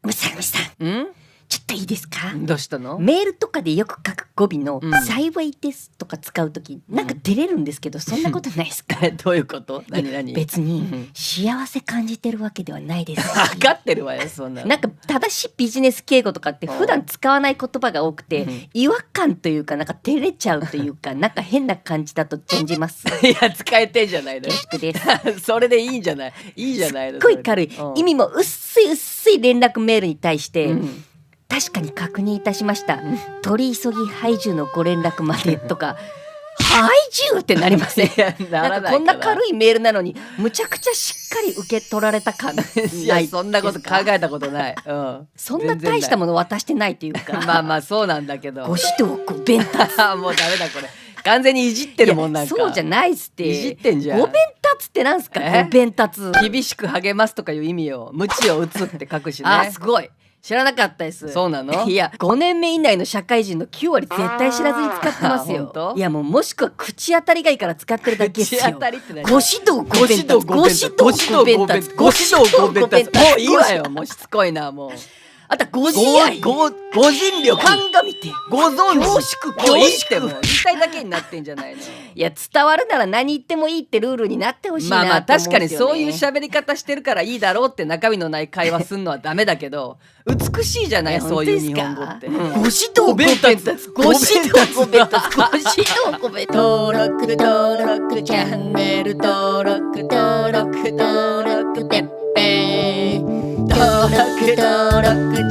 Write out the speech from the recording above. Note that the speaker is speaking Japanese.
むさんちょっといいですか？どうしたの？メールとかでよく書く語尾のうん幸いですとか使うとき、なんか照れるんですけど、そんなことないですか？どういうこと？いや何別にうん幸せ感じてるわけではないです分かってるわよそんなの。なんか正しいビジネス敬語とかって普段使わない言葉が多くて、うん違和感というかなんか照れちゃうというかなんか変な感じだと存じますいや使えてんじゃないの恐縮ですそれでいいんじゃない？いいじゃないの。すっごい軽い意味も薄い連絡メールに対して、うん確かに確認いたしました取り急ぎ排除のご連絡までとか排除ってなりませんいやななんからないこんな軽いメールなのにむちゃくちゃしっかり受け取られた感いないやそんなこと考えたことない、そんな大したもの渡してないっていうかまあまあそうなんだけどご指導ご弁達もうダメだこれ完全にいじってるもんなんか。そうじゃないっすっていじってんじゃん。ご弁達ってなんすかえご弁達厳しく励ますとかいう意味よ。鞭を打つって書くしね。あすごい知らなかったですそうなの？いや5年目以内の社会人の9割絶対知らずに使ってますよ本当？いやもうもしくは口当たりがいいから使ってるだけですよ口当たりって何？ご指導ご弁達ご指導ご弁達ご指導ご弁達もういいわよもうしつこいなもう。あとご自愛ご尽力鑑みてご存知恐縮もういいって恐縮もう言いたいだけになってんじゃないの。いや伝わるなら何言ってもいいってルールになってほしいなまあまあと思確かにうんですよねそういう喋り方してるからいいだろうって中身のない会話すんのはダメだけど美しいじゃないそういう日本語って。ご指導ご弁達ご指導ご弁達ご指導ご弁達登録チャンネル登録てっぺん登録